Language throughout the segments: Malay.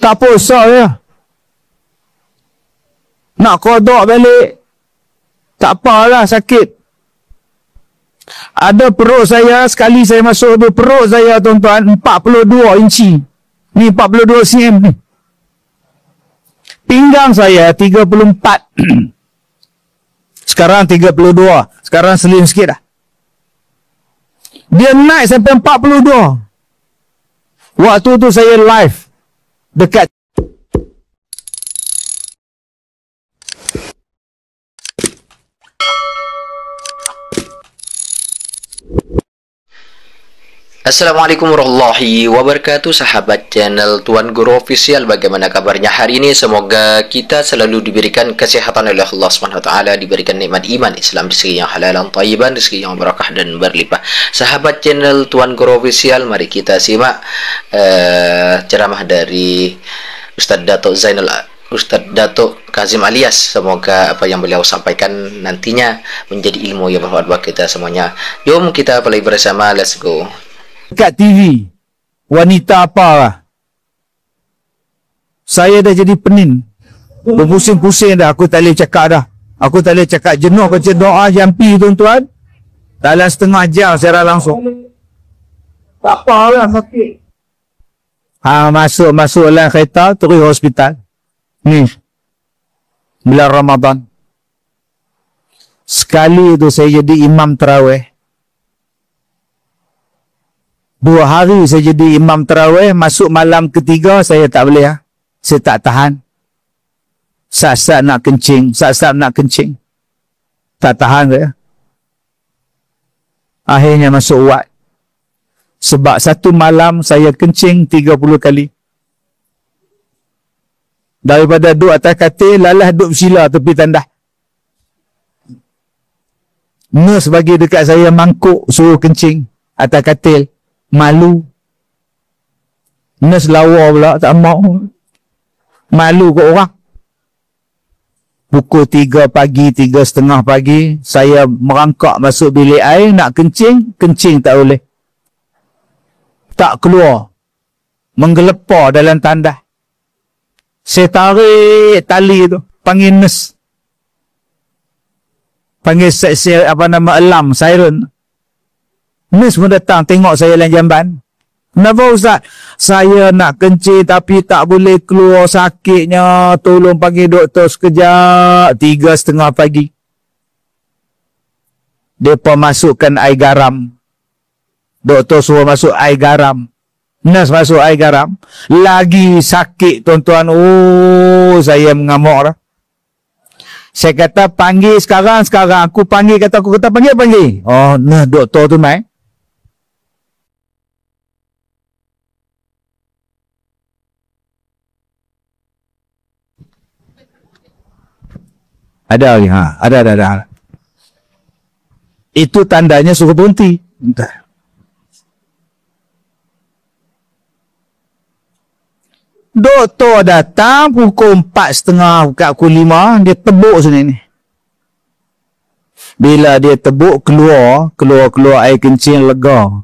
Tak puasa ya. Nak kodok balik. Tak apalah, sakit. Ada perut saya, sekali saya masuk di perut saya, tuan-tuan, 42 inci. Ni 42 cm ni. Pinggang saya 34. Sekarang 32. Sekarang slim sikit dah. Dia naik sampai 42. Waktu tu saya live dekat Assalamualaikum warahmatullahi wabarakatuh, sahabat channel Tuan Guru Official. Bagaimana kabarnya hari ini? Semoga kita selalu diberikan kesehatan oleh Allah SWT, diberikan nikmat iman Islam, rezeki yang halal dan thayyiban, rezeki yang barakah dan berlimpah. Sahabat channel Tuan Guru Official, mari kita simak ceramah dari Ustaz Datuk Kazim Alias. Semoga apa yang beliau sampaikan nantinya menjadi ilmu yang bermanfaat bagi kita semuanya. Jom kita play bersama, let's go. Dekat TV, wanita apa lah. Saya dah jadi penin. Berpusing-pusing dah. Aku tak boleh cakap dah. Aku tak boleh cakap. Jenuh baca doa jampi, tuan-tuan. Dalam setengah jam secara langsung. Tak apa lah, sakit. Masuk dalam kereta, terus hospital. Ni. Bulan Ramadan. Sekali tu saya jadi imam tarawih. 2 hari saya jadi imam tarawih. Masuk malam ketiga saya tak boleh lah. Saya tak tahan. Sat-sat nak kencing. Tak tahan saya. Akhirnya masuk wad. Sebab satu malam saya kencing 30 kali. Daripada duduk atas katil, lalas duduk bersila tepi tandas. Nurse bagi dekat saya mangkuk suruh kencing atas katil. Malu. Nurse lawa pula, tak mau. Malu ke orang. Pukul 3 pagi, 3:30 pagi, saya merangkak masuk bilik air, nak kencing, kencing tak boleh. Tak keluar. Menggelepar dalam tandas. Saya tarik tali tu, panggil nurse. Panggil alarm, siren. Nurse pun datang tengok saya dalam jamban. Kenapa Ustaz? Saya nak kencing tapi tak boleh keluar, sakitnya. Tolong panggil doktor sekejap. 3:30 pagi. Mereka masukkan air garam. Doktor suruh masuk air garam. Nurse masuk air garam. Lagi sakit, tuan-tuan. Oh, saya mengamuk dah. Saya kata panggil sekarang. Aku panggil, kata panggil. Oh, nah, doktor tu main. Ada lagi, ada. Itu tandanya suruh berhenti. Doktor datang pukul 4:30, pukul 5, dia tebuk sini ni. Bila dia tebuk, keluar air kencing, lega.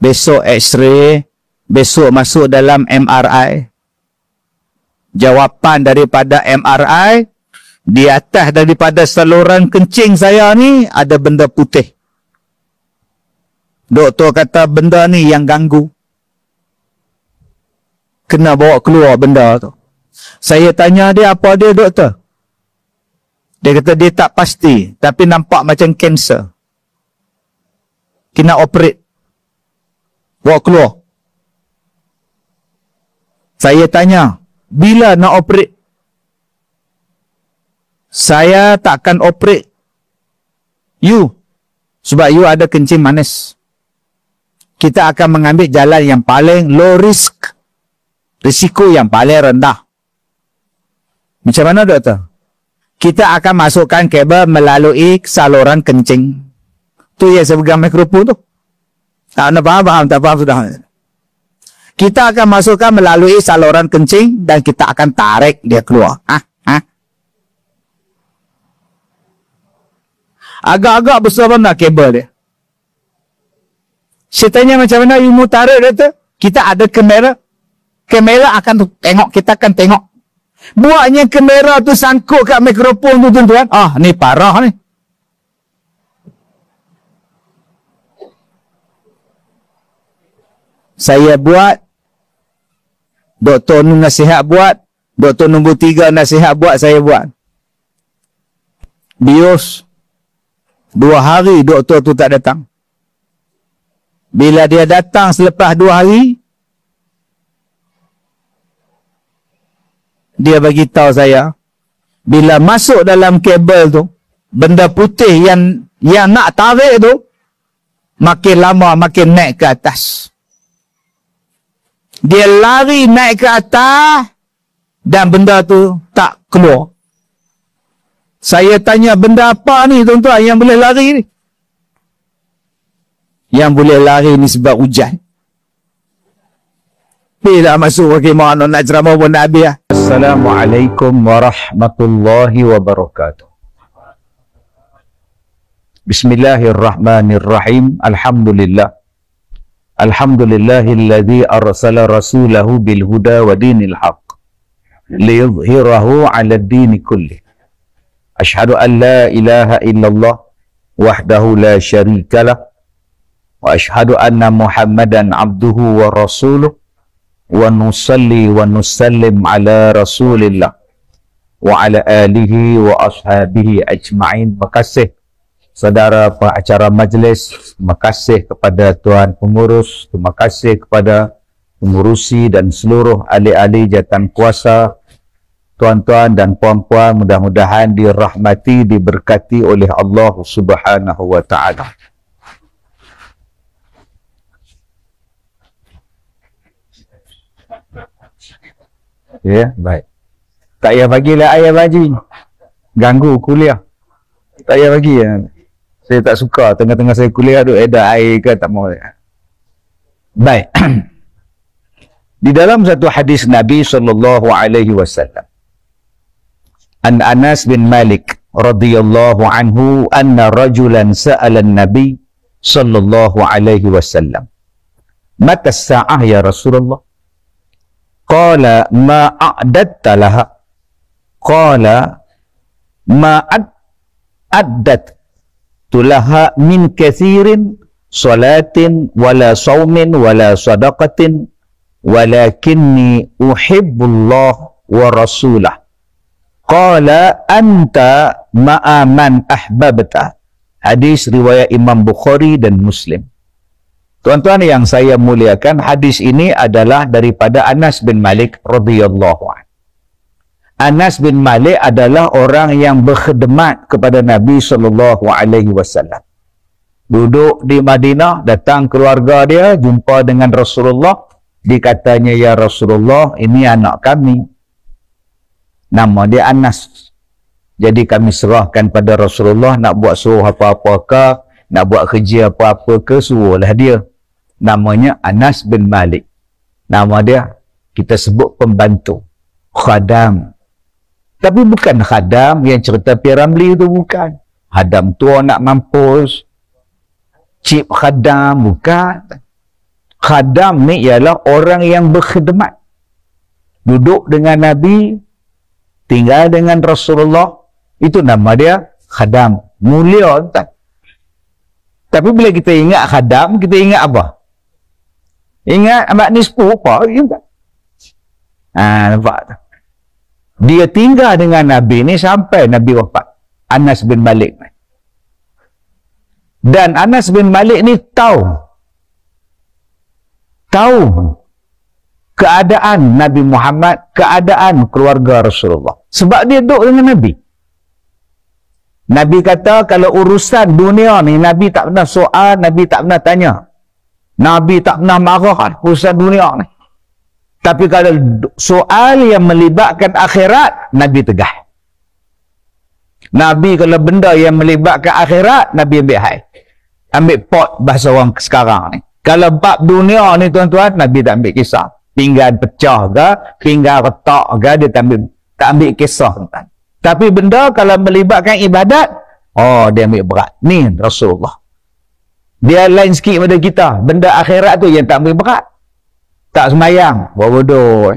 Besok x-ray, besok masuk dalam MRI. Jawapan daripada MRI, di atas daripada saluran kencing saya ni ada benda putih. Doktor kata benda ni yang ganggu. Kena bawa keluar benda tu. Saya tanya dia, apa dia doktor? Dia kata dia tak pasti, tapi nampak macam kanser. Kena operate. Bawa keluar. Saya tanya, bila nak operate? Saya takkan operate you. Sebab you ada kencing manis. Kita akan mengambil jalan yang paling low risk. Risiko yang paling rendah. Macam mana doktor? Kita akan masukkan kabel melalui saluran kencing. Tu yang saya pegang mikrofon tu. Tak faham, tak faham sudah. Kita akan masukkan melalui saluran kencing dan kita akan tarik dia keluar. Agak-agak besar mana kabel dia. Saya tanya macam mana you mau tarik dia tu? Kita ada kamera. kamera akan tengok, kita akan tengok. Buatnya kamera tu sangkut kat mikrofon tu tuan-tuan. Ni parah ni. Saya buat, Dr. Nun nasihat buat, Dr. nombor 3 nasihat buat, saya buat. Bios 2 hari doktor tu tak datang. Bila dia datang selepas 2 hari, dia bagi tahu saya, bila masuk dalam kabel tu, benda putih yang nak tarik tu, makin lama makin naik ke atas. Dia lari naik ke atas dan benda tu tak keluar. Saya tanya, benda apa ni tuan-tuan yang boleh lari ni? Yang boleh lari ni sebab hujan. Bila masuk bagaimana nak ceramah pun nak habis. Assalamualaikum warahmatullahi wabarakatuh. Bismillahirrahmanirrahim. Alhamdulillah. Alhamdulillahilladzi arsala rasulahu bil huda wa dinil haqq liyudhhirahu 'ala ad-din kulli. Asyhadu an la ilaha illallah wahdahu la syarikalah wa asyhadu anna Muhammadan 'abduhu wa rasuluh wa nusalli wa nusallim 'ala Rasulillah wa 'ala alihi wa ashabihi ajma'in. Makasih saudara pengacara majlis, terima kasih kepada tuan pengurus, terima kasih kepada pengurusi dan seluruh ahli-ahli jawatan kuasa, tuan-tuan dan puan-puan, mudah-mudahan dirahmati, diberkati oleh Allah Subhanahu wa taala. Ya, baik. Tak payah bagilah ayah baju. Ganggu kuliah. Tak payah bagi ya. Saya tak suka tengah-tengah saya kuliah tu ada air ke tak mau. Baik. Di dalam satu hadis Nabi sallallahu alaihi wasallam, an Anas bin Malik radhiyallahu anhu anna rajulan sa'ala an-nabi sallallahu alaihi wasallam, mata as-sa'ah ya Rasulullah? Qala ma a'dadta laha? Qala ma addat laha min kathirin salatin wala saumin wala sadaqatin walakinni uhibbullah wa rasulah. Qala anta ma'a man ahbabta. Hadis riwayat Imam Bukhari dan Muslim. Tuan-tuan yang saya muliakan, hadis ini adalah daripada Anas bin Malik radhiyallahu anhu. Anas bin Malik adalah orang yang berkhidmat kepada Nabi SAW. Duduk di Madinah, datang keluarga dia, jumpa dengan Rasulullah. Dikatanya, ya Rasulullah, ini anak kami. Nama dia Anas. Jadi kami serahkan pada Rasulullah, nak buat suruh apa-apa ke, nak buat kerja apa-apa ke, suruhlah dia. Namanya Anas bin Malik. Nama dia, kita sebut pembantu. Khadam. Tapi bukan khadam yang cerita P.Ramlee itu, bukan. Khadam tua nak mampus. Cip khadam, bukan. Khadam ni ialah orang yang berkhidmat. Duduk dengan Nabi, tinggal dengan Rasulullah, itu nama dia khadam. Mulia, tak? Tapi bila kita ingat khadam, kita ingat apa? Ingat amat nispu apa? Nampak tak? Dia tinggal dengan Nabi ni sampai Nabi wafat. Anas bin Malik. Dan Anas bin Malik ni tahu keadaan Nabi Muhammad, keadaan keluarga Rasulullah. Sebab dia duduk dengan Nabi. Nabi kata kalau urusan dunia ni Nabi tak pernah soal, Nabi tak pernah tanya. Nabi tak pernah marah urusan dunia ni. Tapi kalau soal yang melibatkan akhirat, Nabi tegah. Nabi kalau benda yang melibatkan akhirat, Nabi ambil high. Ambil pot bahasa orang sekarang ni. Kalau bab dunia ni tuan-tuan, Nabi tak ambil kisah. Pinggan pecah ke, pinggan retak ke, dia tak ambil kisah tuan-tuan. Tapi benda kalau melibatkan ibadat, dia ambil berat. Ni Rasulullah. Dia lain sikit pada kita. Benda akhirat tu yang tak ambil berat. tak sembahyang, buat bodoh.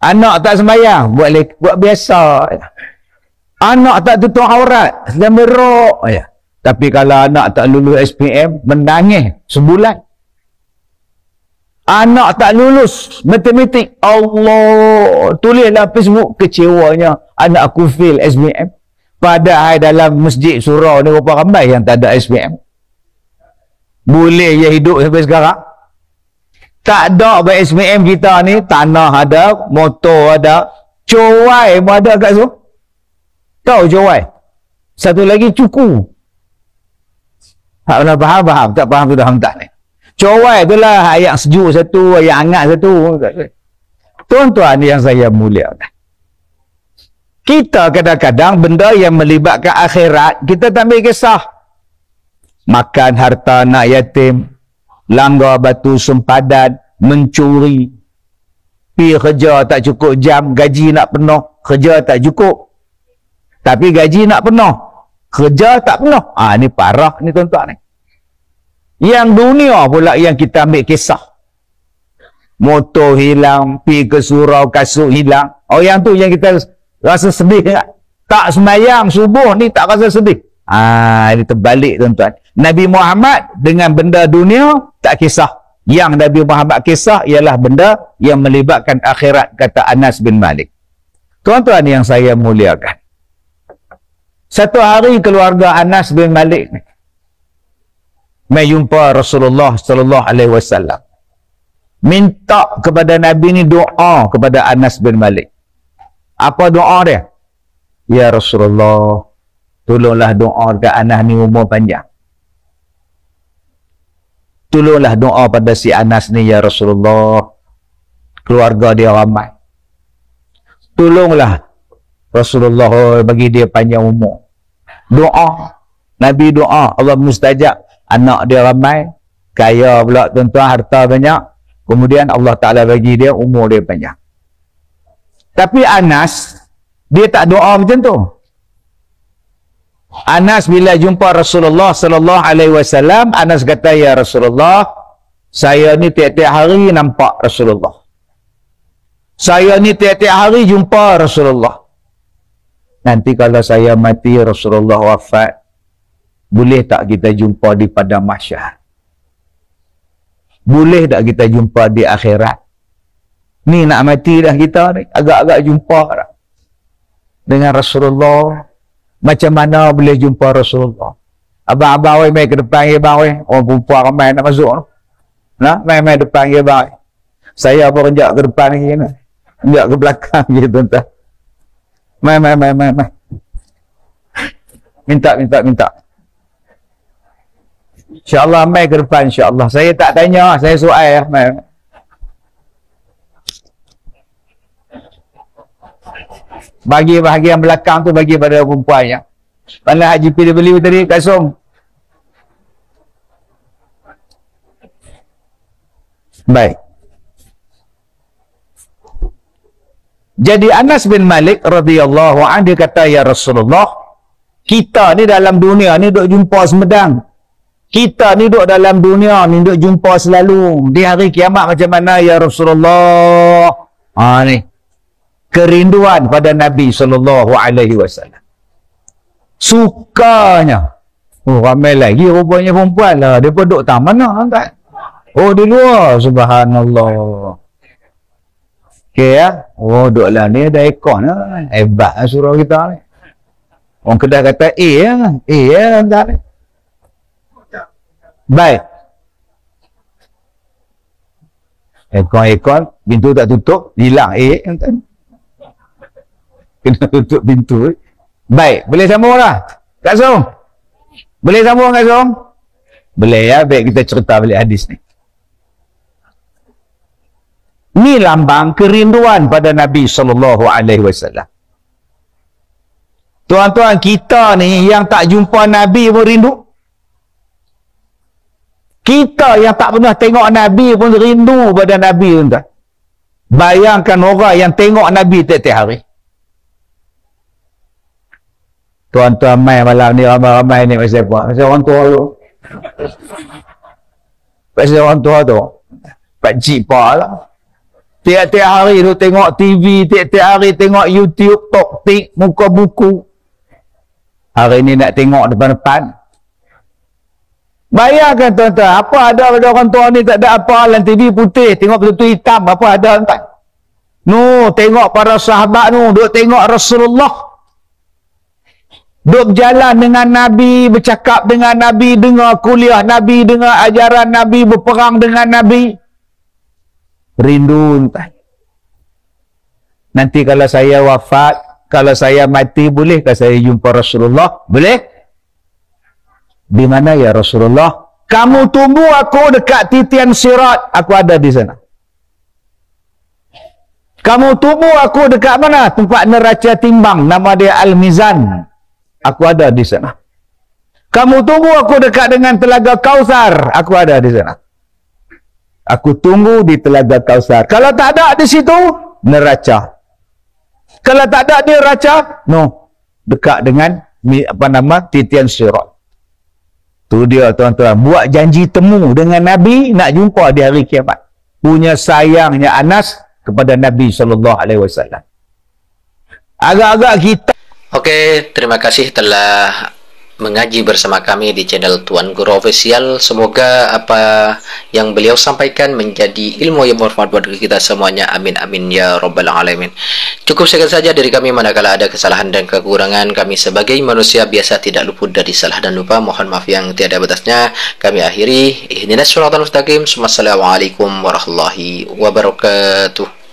Anak tak sembahyang, buat biasa. Anak tak tutup aurat, sedang berok. Tapi kalau anak tak lulus SPM, menangis sebulan. Anak tak lulus matematik, Allah, tulislah Facebook, kecewanya anak aku fail SPM. Padahal dalam masjid surau ni berapa ramai yang tak ada SPM. Boleh je hidup sampai sekarang. Tak ada SPM kita ni, tanah ada, motor ada, cowai pun ada kat situ. Tahu cowai? Satu lagi cuku. Tak pernah faham, tak faham tu dah hantar ni. Cowai tu lah ayat sejuk satu, ayat hangat satu. Tuan-tuan yang saya muliakan. Kita kadang-kadang benda yang melibatkan akhirat, kita tak ambil kisah. Makan harta anak yatim, langgar batu sempadan, mencuri, pergi kerja tak cukup jam, gaji nak penuh, kerja tak cukup. Tapi gaji nak penuh, kerja tak penuh. Ni parah ni tuan-tuan ni. Yang dunia pula yang kita ambil kisah. Motor hilang, pergi ke surau, kasut hilang. Yang tu yang kita rasa sedih. Tak sembahyang subuh ni tak rasa sedih. Ini terbalik tuan-tuan. Nabi Muhammad dengan benda dunia tak kisah. Yang Nabi Muhammad kisah ialah benda yang melibatkan akhirat, kata Anas bin Malik. Tuan-tuan yang saya muliakan. Satu hari keluarga Anas bin Malik ni mai jumpa Rasulullah sallallahu alaihi wasallam. Minta kepada Nabi ni doa kepada Anas bin Malik. Apa doa dia? Ya Rasulullah, tolonglah doa dekat Anas ni umur panjang. Tolonglah doa pada si Anas ni ya Rasulullah. Keluarga dia ramai. Tolonglah Rasulullah bagi dia panjang umur. Doa. Nabi doa. Allah mustajab. Anak dia ramai. Kaya pula tuan-tuan, harta banyak. Kemudian Allah Ta'ala bagi dia umur dia panjang. Tapi Anas, dia tak doa macam tu. Anas bila jumpa Rasulullah sallallahu alaihi wasallam, Anas kata, ya Rasulullah, saya ni tiap-tiap hari nampak Rasulullah. Saya ni tiap-tiap hari jumpa Rasulullah. Nanti kalau saya mati, Rasulullah wafat, boleh tak kita jumpa di padang mahsyar? Boleh tak kita jumpa di akhirat? Ni nak mati dah kita ni, agak-agak jumpa dah dengan Rasulullah. Macam mana boleh jumpa Rasulullah? Abang-abang mai ke depan ya bang, orang perempuan ramai nak masuk tu. Nah, mai depan ya bang. Saya pun renjak ke depan lagi ni. Renjak ke belakang gitu tuan-tuan. Mai. Minta. InsyaAllah mai ke depan insyaAllah. Saya tak tanya, saya soal ya. Mai. Bagi bahagian belakang tu bagi pada perempuannya. Mana Haji P dia beli tadi kat Song. Baik. Jadi Anas bin Malik radhiyallahu anhu dia kata, ya Rasulullah, kita ni dalam dunia ni duk jumpa semedang. Kita ni duk dalam dunia ni duk jumpa selalu. Di hari kiamat macam mana ya Rasulullah? Ni kerinduan pada Nabi sallallahu alaihi wasallam. Sukanya. Ramai lagi rupanya perempuan lah. Dia pun duduk tak mana kan? Di luar. Subhanallah. Okey ya. Duduk lah ni ada ekor lah. Hebat lah surau kita ni. Orang Kedah kata ya. Ya kan? Baik. Ekor, pintu tak tutup, hilang kan? Kena tutup pintu. Baik, boleh sambung lah. Kak Song. Boleh sambung Kak Song? Boleh ya, baik kita cerita balik hadis ni. Ni lambang kerinduan pada Nabi SAW. Tuan-tuan, kita ni yang tak jumpa Nabi pun rindu. Kita yang tak pernah tengok Nabi pun rindu pada Nabi. Tuan. Bayangkan orang yang tengok Nabi tiap-tiap hari. Tuan-tuan mai malam ni ramai-ramai ni pasal apa? Pasal orang tua tu. Pasal orang tua tu. Pakcik pak lah. Tiap-tiap hari tu tengok TV, tiap-tiap hari tengok YouTube, toktik, muka buku. Hari ni nak tengok depan-depan. Bayangkan tuan-tuan, apa ada pada orang tua ni tak ada apa dalam TV putih, tengok betul-betul hitam, apa ada tuan? No, tengok para sahabat nu, duk tengok Rasulullah. Duk berjalan dengan Nabi, bercakap dengan Nabi, dengar kuliah Nabi, dengar ajaran Nabi, berperang dengan Nabi. Rindu tuan. Nanti kalau saya wafat, kalau saya mati, bolehkah saya jumpa Rasulullah? Boleh? Di mana ya Rasulullah? Kamu tunggu aku dekat titian sirat, aku ada di sana. Kamu tunggu aku dekat mana? Tempat neraca timbang, nama dia Al-Mizan. Aku ada di sana. Kamu tunggu aku dekat dengan Telaga Kausar, aku ada di sana. Aku tunggu di Telaga Kausar. Kalau tak ada di situ, neraca. Kalau tak ada di neraca, no. Dekat dengan titian sirat. Tu dia tuan-tuan, buat janji temu dengan Nabi, nak jumpa di hari kiamat. Punya sayangnya Anas kepada Nabi SAW. Agak-agak kita. Oke, terima kasih telah mengaji bersama kami di channel Tuan Guru Official. Semoga apa yang beliau sampaikan menjadi ilmu yang bermanfaat buat kita semuanya. Amin amin ya rabbal alamin. Cukup sekian saja dari kami. Manakala ada kesalahan dan kekurangan, kami sebagai manusia biasa tidak luput dari salah dan lupa. Mohon maaf yang tiada batasnya. Kami akhiri. Ihdinas siratal mustaqim. Wassalamualaikum warahmatullahi wabarakatuh.